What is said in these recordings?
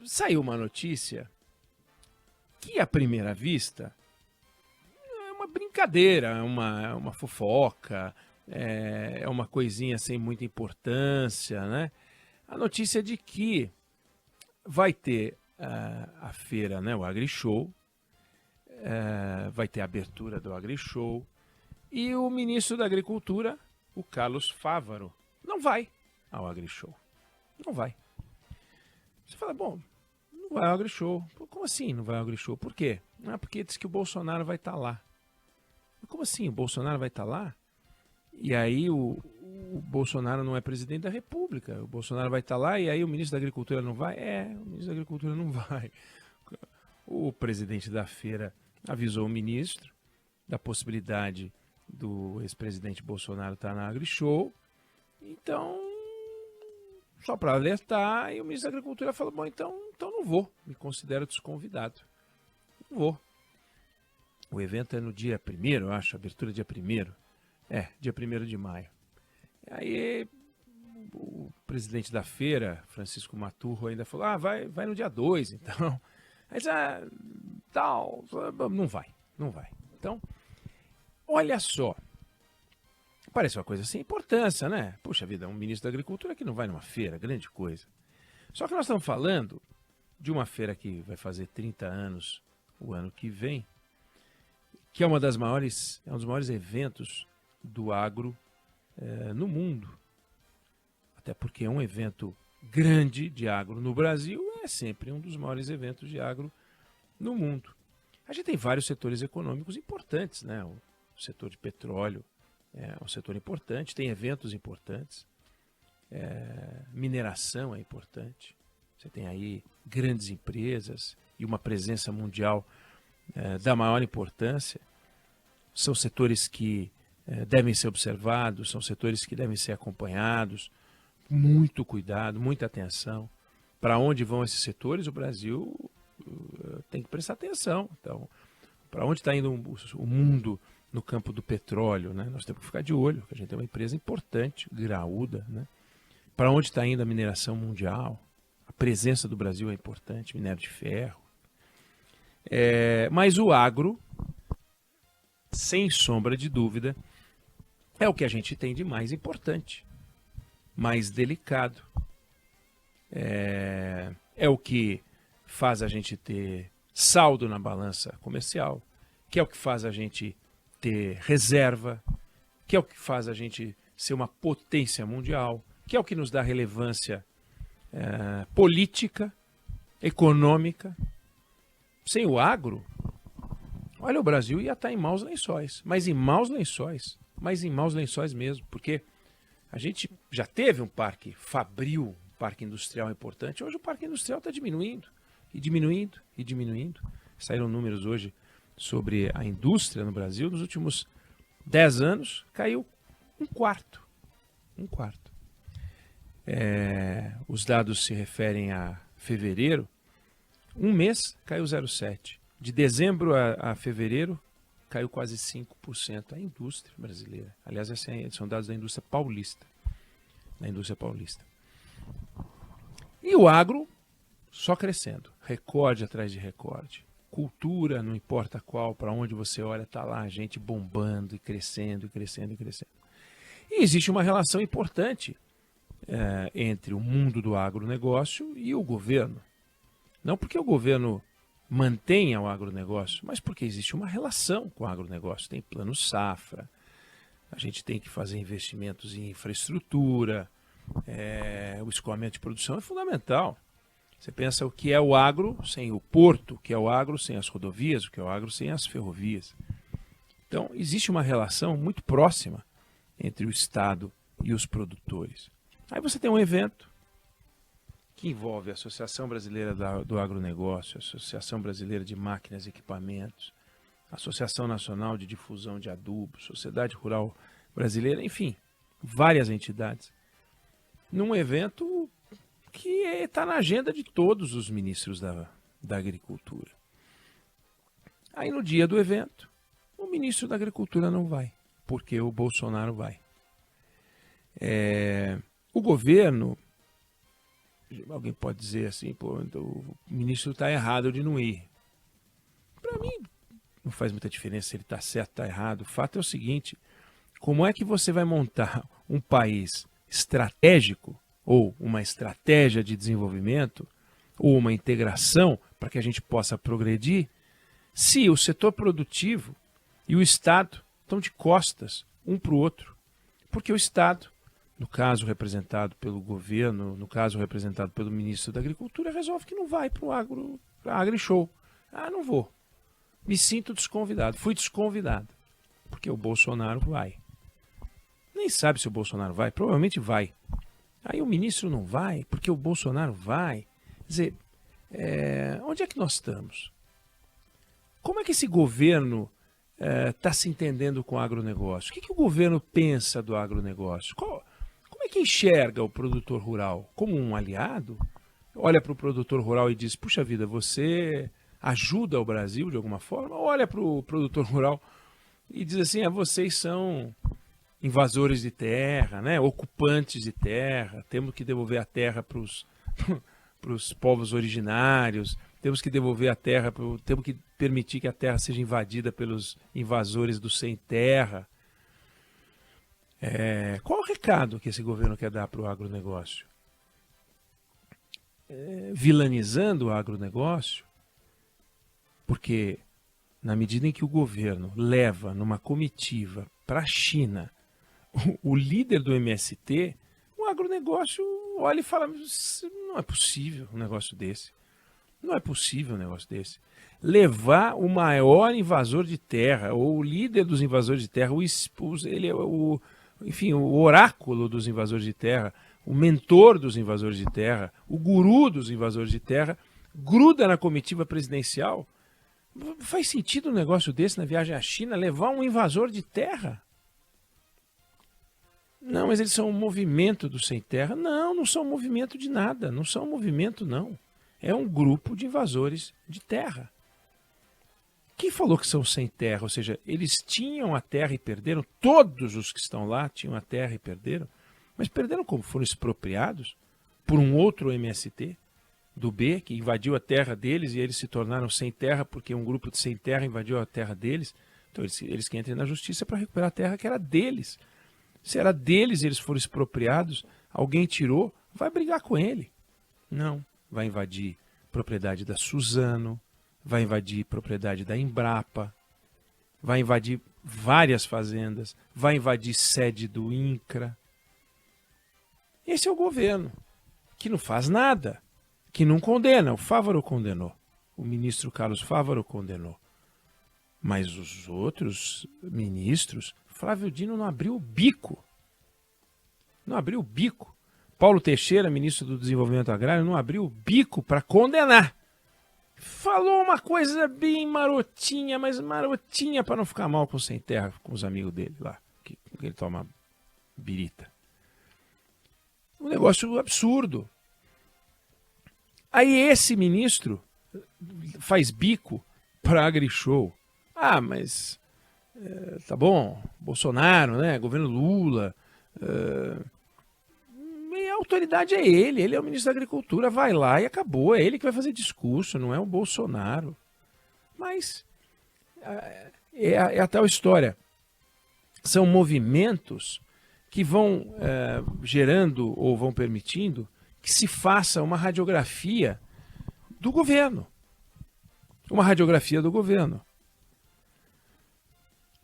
saiu uma notícia que, à primeira vista, é uma brincadeira, é uma fofoca, é uma coisinha sem muita importância, né? A notícia de que vai ter a feira, né, o AgriShow, vai ter a abertura do AgriShow, e o ministro da Agricultura, o Carlos Fávaro, não vai ao AgriShow. Não vai. Você fala, bom, não vai ao AgriShow. Como assim não vai ao AgriShow? Por quê? Porque diz que o Bolsonaro vai estar lá. Como assim? O Bolsonaro vai estar lá? E aí o Bolsonaro não é presidente da República. O Bolsonaro vai estar lá e aí o ministro da Agricultura não vai? O ministro da Agricultura não vai. O presidente da feira avisou o ministro da possibilidade do ex-presidente Bolsonaro estar na AgriShow. Então, só para alertar, e o ministro da Agricultura falou, bom, então não vou, me considero desconvidado. Não vou. O evento é no dia 1º, eu acho, abertura dia 1º. Dia 1º de maio. Aí o presidente da feira, Francisco Maturro, ainda falou, vai no dia 2, então. Aí já, não vai. Então, olha só, parece uma coisa sem importância, né? Puxa vida, um ministro da Agricultura que não vai numa feira, grande coisa. Só que nós estamos falando de uma feira que vai fazer 30 anos o ano que vem, que é um dos maiores eventos do agro no mundo. Até porque é um evento grande de agro no Brasil, é sempre um dos maiores eventos de agro no mundo. A gente tem vários setores econômicos importantes, né? O setor de petróleo é um setor importante, tem eventos importantes, mineração é importante. Você tem aí grandes empresas e uma presença mundial da maior importância. São setores que devem ser observados, são setores que devem ser acompanhados, muito cuidado, muita atenção. Para onde vão esses setores, o Brasil tem que prestar atenção. Então, para onde está indo o mundo no campo do petróleo, né? Nós temos que ficar de olho, porque a gente tem uma empresa importante, graúda, né? Para onde está indo a mineração mundial? A presença do Brasil é importante, minério de ferro. Mas o agro, sem sombra de dúvida, é o que a gente tem de mais importante, mais delicado. É o que faz a gente ter saldo na balança comercial, que é o que faz a gente ter reserva, que é o que faz a gente ser uma potência mundial, que é o que nos dá relevância política, econômica. Sem o agro, olha, o Brasil ia estar em maus lençóis, mas em maus lençóis mesmo, porque a gente já teve um parque fabril, um parque industrial importante. Hoje o parque industrial está diminuindo, e diminuindo, e diminuindo. Saíram números hoje sobre a indústria no Brasil. Nos últimos 10 anos, caiu um quarto. Os dados se referem a fevereiro. Um mês caiu 0,7%. De dezembro a fevereiro, caiu quase 5% a indústria brasileira. Aliás, esses são dados da indústria paulista. E o agro só crescendo. Recorde atrás de recorde. Cultura, não importa qual, para onde você olha, está lá a gente bombando e crescendo, e crescendo, e crescendo. E existe uma relação importante entre o mundo do agronegócio e o governo. Não porque o governo mantenha o agronegócio, mas porque existe uma relação com o agronegócio. Tem plano safra, a gente tem que fazer investimentos em infraestrutura, o escoamento de produção é fundamental. Você pensa o que é o agro sem o porto, o que é o agro sem as rodovias, o que é o agro sem as ferrovias. Então, existe uma relação muito próxima entre o Estado e os produtores. Aí você tem um evento que envolve a Associação Brasileira do Agronegócio, a Associação Brasileira de Máquinas e Equipamentos, a Associação Nacional de Difusão de Adubos, Sociedade Rural Brasileira, enfim, várias entidades, num evento que está na agenda de todos os ministros da Agricultura. Aí no dia do evento, o ministro da Agricultura não vai, porque o Bolsonaro vai. O governo alguém pode dizer assim, pô, então o ministro está errado de não ir. Para mim, não faz muita diferença se ele está certo ou está errado. O fato é o seguinte, como é que você vai montar um país estratégico, ou uma estratégia de desenvolvimento, ou uma integração para que a gente possa progredir, se o setor produtivo e o Estado estão de costas um para o outro? Porque o Estado, no caso representado pelo governo, no caso representado pelo ministro da Agricultura, resolve que não vai para o AgriShow. Ah, não vou. Me sinto desconvidado. Fui desconvidado. Porque o Bolsonaro vai. Nem sabe se o Bolsonaro vai. Provavelmente vai. Aí o ministro não vai, porque o Bolsonaro vai. Quer dizer, onde é que nós estamos? Como é que esse governo está se entendendo com o agronegócio? O que o governo pensa do agronegócio? Como é que enxerga o produtor rural? Como um aliado? Olha para o produtor rural e diz, puxa vida, você ajuda o Brasil de alguma forma? Ou olha para o produtor rural e diz assim, vocês são invasores de terra, né? Ocupantes de terra, temos que devolver a terra para os povos originários, temos que devolver a terra, temos que permitir que a terra seja invadida pelos invasores do sem terra. Qual o recado que esse governo quer dar para o agronegócio? Vilanizando o agronegócio? Porque na medida em que o governo leva numa comitiva para a China o líder do MST, o agronegócio olha e fala, não é possível um negócio desse. Não é possível um negócio desse. Levar o maior invasor de terra, ou o líder dos invasores de terra, ele é enfim, o oráculo dos invasores de terra, o mentor dos invasores de terra, o guru dos invasores de terra, gruda na comitiva presidencial. Faz sentido um negócio desse na viagem à China, levar um invasor de terra? Não, mas eles são um movimento do sem terra. Não, não são um movimento de nada. Não são um movimento, não. É um grupo de invasores de terra. Quem falou que são sem terra? Ou seja, eles tinham a terra e perderam. Todos os que estão lá tinham a terra e perderam. Mas perderam como? Foram expropriados por um outro MST do B, que invadiu a terra deles e eles se tornaram sem terra porque um grupo de sem terra invadiu a terra deles. Então eles que entrem na justiça para recuperar a terra que era deles. Se era deles e eles foram expropriados, alguém tirou, vai brigar com ele. Não, vai invadir propriedade da Suzano, vai invadir propriedade da Embrapa, vai invadir várias fazendas, vai invadir sede do INCRA. Esse é o governo, que não faz nada, que não condena. O Fávaro condenou, o ministro Carlos Fávaro condenou. Mas os outros ministros, Flávio Dino não abriu o bico. Não abriu o bico. Paulo Teixeira, ministro do Desenvolvimento Agrário, não abriu o bico para condenar. Falou uma coisa bem marotinha, mas marotinha para não ficar mal com o sem terra, com os amigos dele lá, que ele toma birita. Um negócio absurdo. Aí esse ministro faz bico para AgriShow. Ah, mas tá bom, Bolsonaro, né? Governo Lula. A autoridade é ele é o ministro da Agricultura, vai lá e acabou. É ele que vai fazer discurso, não é o Bolsonaro. Mas é a tal história. São movimentos que vão gerando ou vão permitindo que se faça uma radiografia do governo. Uma radiografia do governo.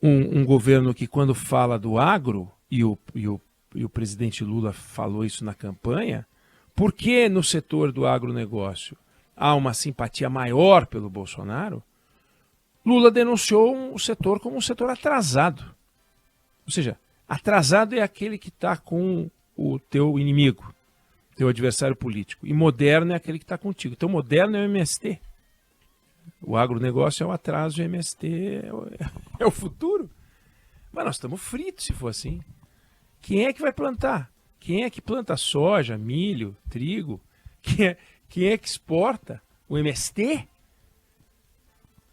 Um governo que, quando fala do agro, e o presidente Lula falou isso na campanha, por que no setor do agronegócio há uma simpatia maior pelo Bolsonaro? Lula denunciou o setor como um setor atrasado. Ou seja, atrasado é aquele que está com o teu inimigo, teu adversário político. E moderno é aquele que está contigo. Então, moderno é o MST. O agronegócio é o atraso, o MST é o futuro. Mas nós estamos fritos se for assim. Quem é que vai plantar? Quem é que planta soja, milho, trigo? Quem é que exporta? O MST?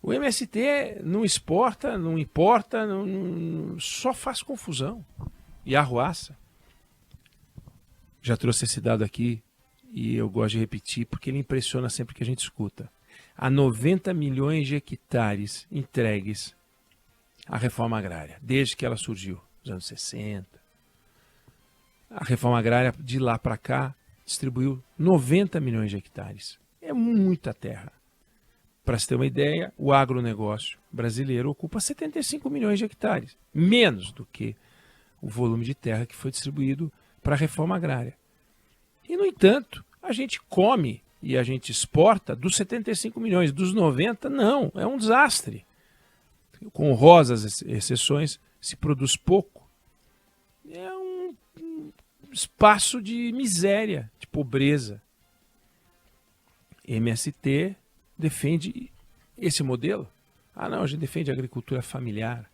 O MST não exporta, não importa, só faz confusão e arruaça. Já trouxe esse dado aqui e eu gosto de repetir porque ele impressiona sempre que a gente escuta. Há 90 milhões de hectares entregues à reforma agrária, desde que ela surgiu, nos anos 60. A reforma agrária, de lá para cá, distribuiu 90 milhões de hectares. É muita terra. Para se ter uma ideia, o agronegócio brasileiro ocupa 75 milhões de hectares, menos do que o volume de terra que foi distribuído para a reforma agrária. E, no entanto, a gente come e a gente exporta dos 75 milhões, dos 90, não, é um desastre. Com honrosas exceções, se produz pouco. É um espaço de miséria, de pobreza. MST defende esse modelo. Ah, não, a gente defende a agricultura familiar.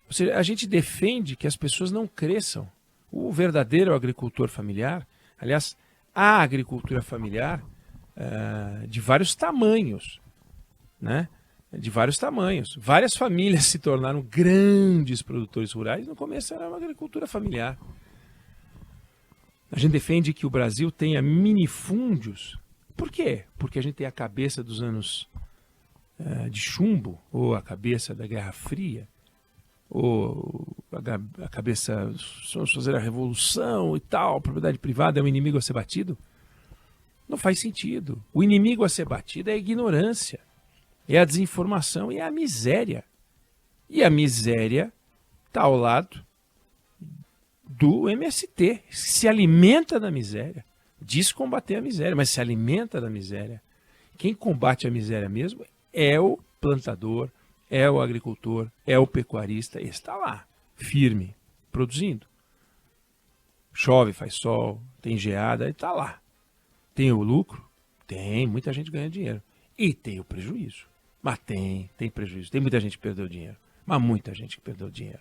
Ou seja, a gente defende que as pessoas não cresçam. O verdadeiro agricultor familiar, aliás, a agricultura familiar de vários tamanhos, né? De vários tamanhos. Várias famílias se tornaram grandes produtores rurais. No começo era uma agricultura familiar. A gente defende que o Brasil tenha minifúndios. Por quê? Porque a gente tem a cabeça dos anos de chumbo, ou a cabeça da Guerra Fria, ou a cabeça, vamos fazer a revolução e tal, a propriedade privada é um inimigo a ser batido. Não faz sentido. O inimigo a ser batido é a ignorância, é a desinformação e é a miséria. E a miséria está ao lado do MST, se alimenta da miséria. Diz combater a miséria, mas se alimenta da miséria. Quem combate a miséria mesmo é o plantador, é o agricultor, é o pecuarista. Esse está lá, firme, produzindo. Chove, faz sol, tem geada, ele está lá. Tem o lucro? Tem, muita gente ganha dinheiro. E tem o prejuízo. Mas tem prejuízo. Tem muita gente que perdeu dinheiro. Mas muita gente que perdeu dinheiro.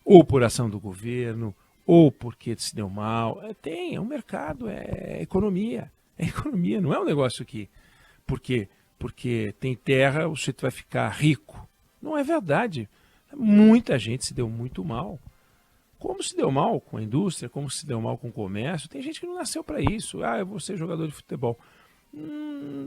Ou por ação do governo, ou porque se deu mal. É um mercado, é economia. É economia, não é um negócio que porque tem terra o sujeito vai ficar rico. Não é verdade. Muita gente se deu muito mal. Como se deu mal com a indústria, como se deu mal com o comércio. Tem gente que não nasceu para isso. Ah, eu vou ser jogador de futebol.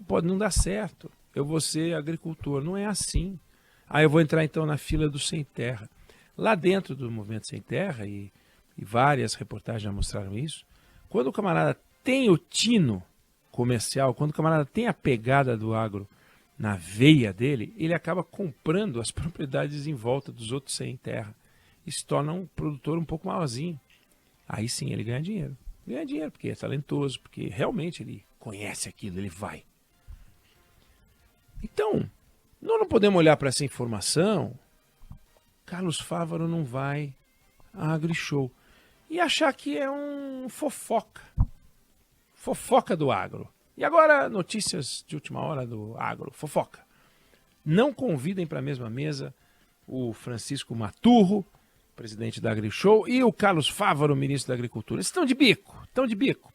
Pode não dar certo. Eu vou ser agricultor. Não é assim. Ah, eu vou entrar então na fila do sem terra. Lá dentro do movimento sem terra, e várias reportagens já mostraram isso, quando o camarada tem o tino comercial, quando o camarada tem a pegada do agro na veia dele, ele acaba comprando as propriedades em volta dos outros sem terra. E se torna um produtor um pouco maiorzinho. Aí sim ele ganha dinheiro. Ganha dinheiro porque é talentoso, porque realmente ele conhece aquilo, ele vai. Então, nós não podemos olhar para essa informação, Carlos Fávaro não vai a AgriShow, e achar que é um fofoca. Fofoca do agro. E agora, notícias de última hora do agro. Fofoca. Não convidem para a mesma mesa o Francisco Maturro, presidente da AgriShow, e o Carlos Fávaro, ministro da Agricultura. Eles estão de bico,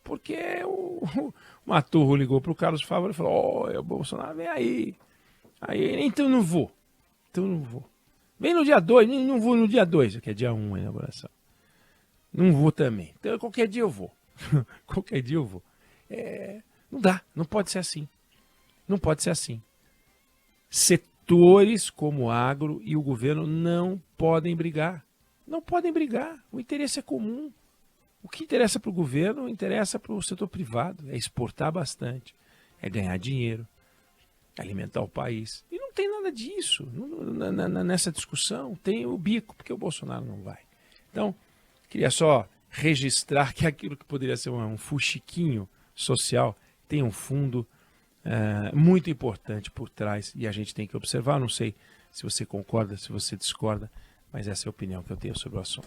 porque o Maturro ligou para o Carlos Fávaro e falou: o Bolsonaro vem aí. Então não vou. Vem no dia 2, não vou no dia 2, que é dia 1 a inauguração. Não vou também. Então qualquer dia eu vou. Qualquer dia eu vou. Não dá, não pode ser assim. Não pode ser assim. Setores como o agro e o governo não podem brigar. Não podem brigar. O interesse é comum. O que interessa para o governo interessa para o setor privado. É exportar bastante, é ganhar dinheiro, é alimentar o país. E não tem nada disso nessa discussão. Tem o bico, porque o Bolsonaro não vai. Então, queria só registrar que aquilo que poderia ser um fuxiquinho social tem um fundo muito importante por trás e a gente tem que observar. Não sei se você concorda, se você discorda, mas essa é a opinião que eu tenho sobre o assunto.